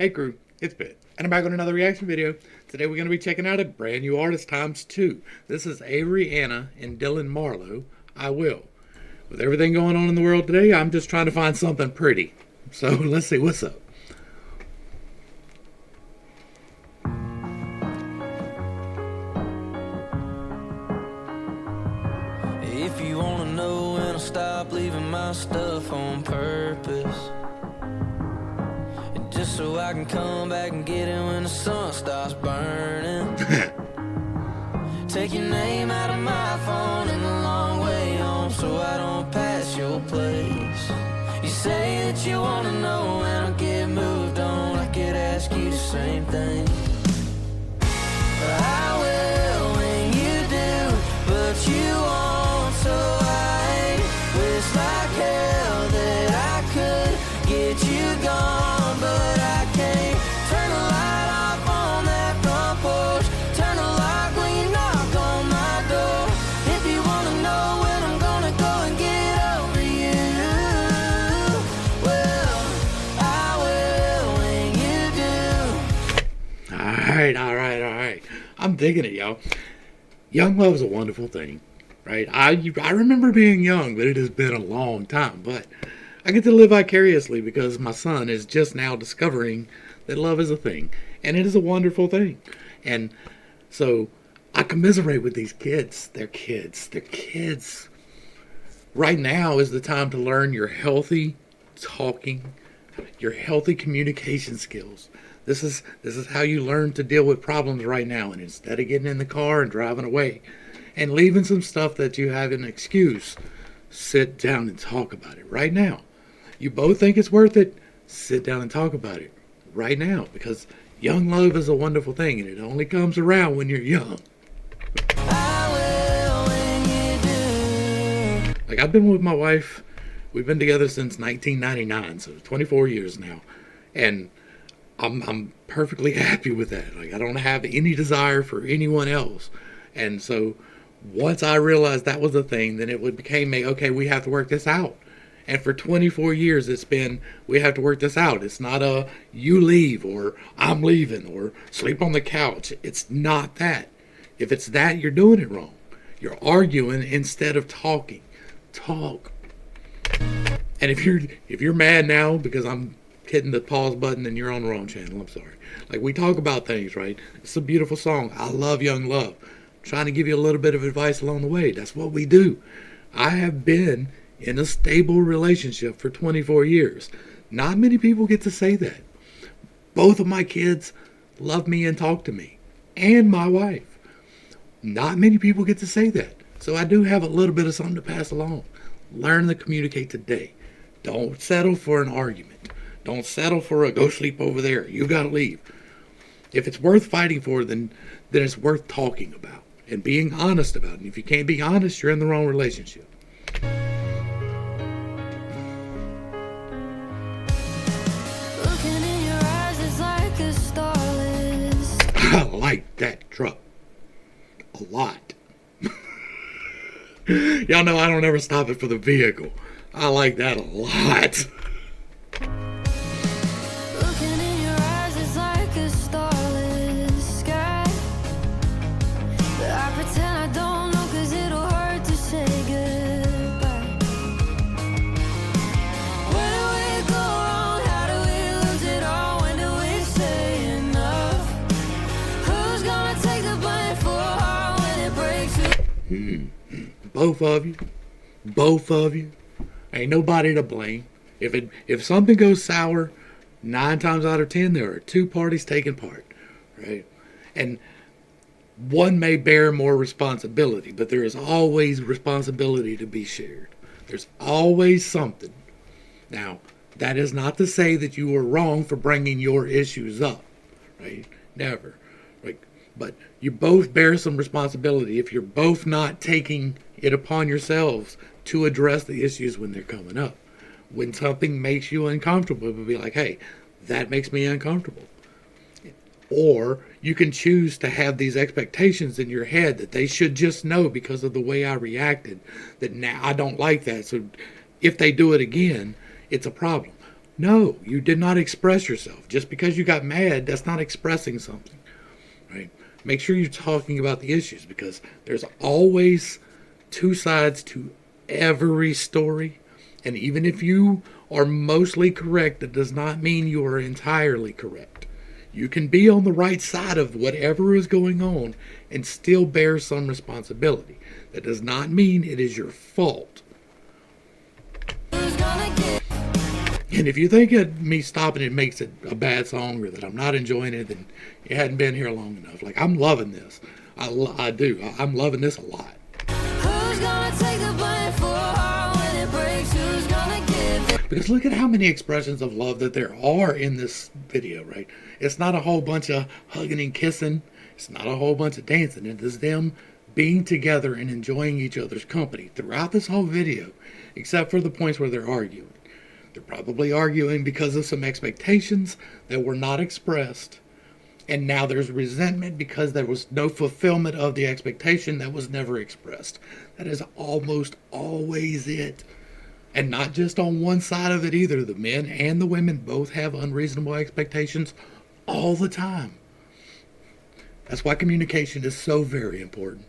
Hey crew, it's Pitt, and I'm back on another reaction video. Today we're going to be checking out a brand new artist times two. This is Avery, Anna, and Dylan Marlow, I Will. With everything going on in the world today, I'm just trying to find something pretty. So let's see what's up. If you wanna know when I'll stop leaving my stuff on purpose, just so I can come back and get it when the sun starts burning. Take your name out of my phone in the long way home so I don't pass your place. You say that you wanna know when I get moved on, I could ask you the same thing. I will when you do, but you won't, so I wish like hell that I could get you gone, but I can't. Turn the light off on that front porch, turn the lock when you knock on my door. If you wanna know when I'm gonna go and get over you, well, I will when you do. Alright. I'm digging it, y'all. Young love is a wonderful thing, right? I remember being young, but it has been a long time. But I get to live vicariously because my son is just now discovering that love is a thing. And it is a wonderful thing. And so I commiserate with these kids. They're kids. Right now is the time to learn your healthy talking, your healthy communication skills. This is how you learn to deal with problems right now. And instead of getting in the car and driving away and leaving some stuff that you have an excuse, sit down and talk about it right now. You both think it's worth it, sit down and talk about it right now, because young love is a wonderful thing and it only comes around when you're young. I will when you do. Like, I've been with my wife, we've been together since 1999, so 24 years now. And I'm perfectly happy with that. Like, I don't have any desire for anyone else. And so once I realized that was a thing, then it became okay, we have to work this out. And for 24 years, it's been, we have to work this out. It's not a, you leave, or I'm leaving, or sleep on the couch. It's not that. If it's that, you're doing it wrong. You're arguing instead of talking. Talk. And if you're mad now because I'm hitting the pause button and you're on the wrong channel, I'm sorry. Like, we talk about things, right? It's a beautiful song. I love young love. I'm trying to give you a little bit of advice along the way. That's what we do. I have been in a stable relationship for 24 years. Not many people get to say that. Both of my kids love me and talk to me, and my wife. Not many people get to say that. So I do have a little bit of something to pass along. Learn to communicate today. Don't settle for an argument. Don't settle for a go sleep over there, you gotta leave. If it's worth fighting for, then it's worth talking about and being honest about it. And if you can't be honest, you're in the wrong relationship. Looking in your eyes is like a starless. I like that truck a lot. Y'all know I don't ever stop it for the vehicle. I like that a lot. Looking in your eyes is like a starless sky, but I pretend I don't know, 'cause it'll hurt to say goodbye. Where do we go wrong? How do we lose it all? When do we say enough? Who's gonna take the blame for a heart when it breaks? Both of you. Ain't nobody to blame. If something goes sour, 9 times out of 10 there are 2 parties taking part, right? And one may bear more responsibility, but there is always responsibility to be shared. There's always something. Now, that is not to say that you were wrong for bringing your issues up, right? Never. Like, but you both bear some responsibility if you're both not taking it upon yourselves to address the issues when they're coming up. When something makes you uncomfortable, be like, hey, that makes me uncomfortable. Or you can choose to have these expectations in your head that they should just know because of the way I reacted, that now I don't like that. So if they do it again, it's a problem. No, you did not express yourself. Just because you got mad, that's not expressing something, right? Make sure you're talking about the issues, because there's always two sides to every story. And even if you are mostly correct, it does not mean you are entirely correct. You can be on the right side of whatever is going on and still bear some responsibility. That does not mean it is your fault. And if you think that me stopping it makes it a bad song or that I'm not enjoying it, then you hadn't been here long enough. Like, I'm loving this. I do. I'm loving this a lot. Who's gonna take the blame for our when it breaks? Who's gonna give it? Because look at how many expressions of love that there are in this video, right? It's not a whole bunch of hugging and kissing. It's not a whole bunch of dancing. It is them being together and enjoying each other's company throughout this whole video, except for the points where they're arguing. They're probably arguing because of some expectations that were not expressed. And now there's resentment because there was no fulfillment of the expectation that was never expressed. That is almost always it. And not just on one side of it either. The men and the women both have unreasonable expectations all the time. That's why communication is so very important.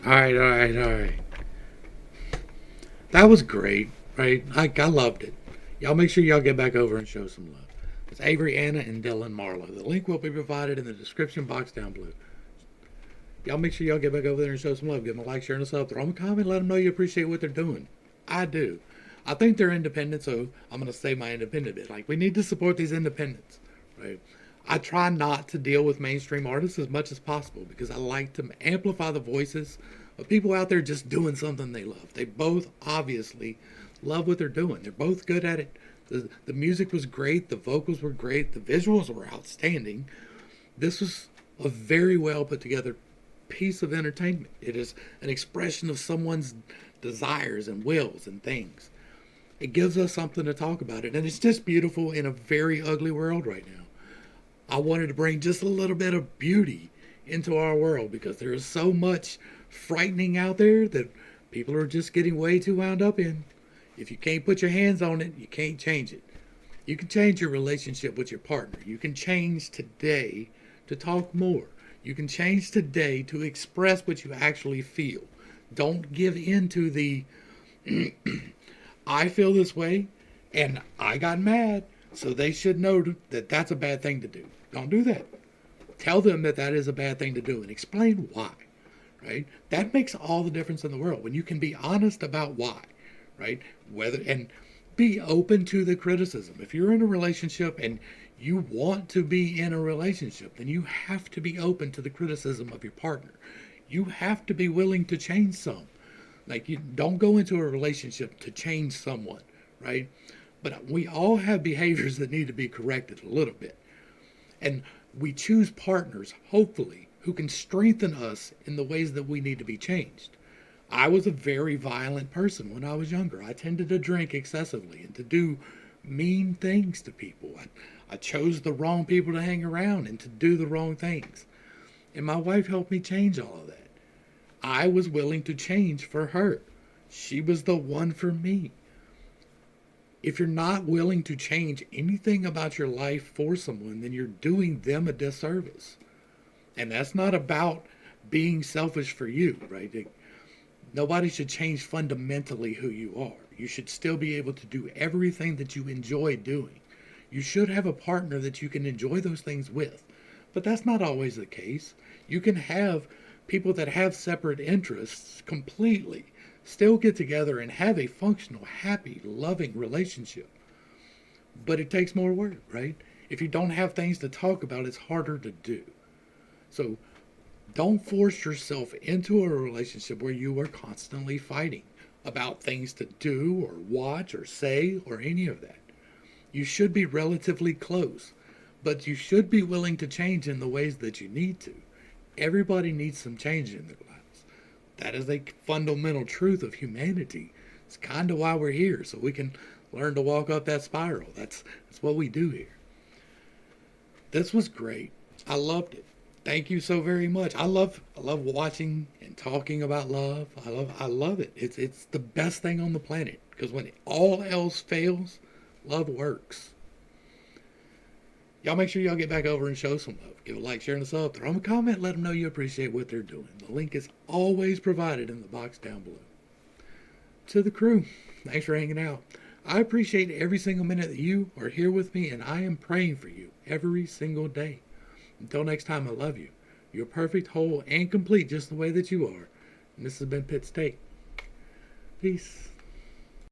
All right. That was great, right? I loved it. Y'all make sure y'all get back over and show some love. It's Avery, Anna, and Dylan Marlow. The link will be provided in the description box down below. Y'all make sure y'all get back over there and show some love. Give them a like, share, and a sub. Throw them a comment. Let them know you appreciate what they're doing. I do. I think they're independent, so I'm going to say my independent bit. Like, we need to support these independents, right? I try not to deal with mainstream artists as much as possible because I like to amplify the voices of people out there just doing something they love. They both obviously love what they're doing. They're both good at it. The music was great. The vocals were great. The visuals were outstanding. This was a very well put together piece of entertainment. It is an expression of someone's desires and wills and things. It gives us something to talk about it. And it's just beautiful in a very ugly world right now. I wanted to bring just a little bit of beauty into our world because there is so much frightening out there that people are just getting way too wound up in. If you can't put your hands on it, you can't change it. You can change your relationship with your partner. You can change today to talk more. You can change today to express what you actually feel. Don't give in to the I feel this way and I got mad, so they should know that that's a bad thing to do. Don't do that. Tell them that that is a bad thing to do and explain why, right? That makes all the difference in the world when you can be honest about why, right? And be open to the criticism. If you're in a relationship and you want to be in a relationship, then you have to be open to the criticism of your partner. You have to be willing to change some. Like, you don't go into a relationship to change someone, right? But we all have behaviors that need to be corrected a little bit. And we choose partners, hopefully, who can strengthen us in the ways that we need to be changed. I was a very violent person when I was younger. I tended to drink excessively and to do mean things to people. I chose the wrong people to hang around and to do the wrong things. And my wife helped me change all of that. I was willing to change for her. She was the one for me. If you're not willing to change anything about your life for someone, then you're doing them a disservice. And that's not about being selfish for you, right? Nobody should change fundamentally who you are. You should still be able to do everything that you enjoy doing. You should have a partner that you can enjoy those things with. But that's not always the case. You can have people that have separate interests completely still get together and have a functional, happy, loving relationship. But it takes more work, right? If you don't have things to talk about, it's harder to do. So don't force yourself into a relationship where you are constantly fighting about things to do or watch or say or any of that. You should be relatively close, but you should be willing to change in the ways that you need to. Everybody needs some change in their lives. That is a fundamental truth of humanity. It's kind of why we're here, so we can learn to walk up that spiral. That's what we do here. This was great. I loved it. Thank you so very much. I love watching and talking about love. I love it. It's the best thing on the planet, because when all else fails, love works. Y'all make sure y'all get back over and show some love. Give a like, share, and a sub. Throw them a comment. Let them know you appreciate what they're doing. The link is always provided in the box down below. To the crew, thanks for hanging out. I appreciate every single minute that you are here with me, and I am praying for you every single day. Until next time, I love you. You're perfect, whole, and complete just the way that you are. And this has been Pitt State. Peace.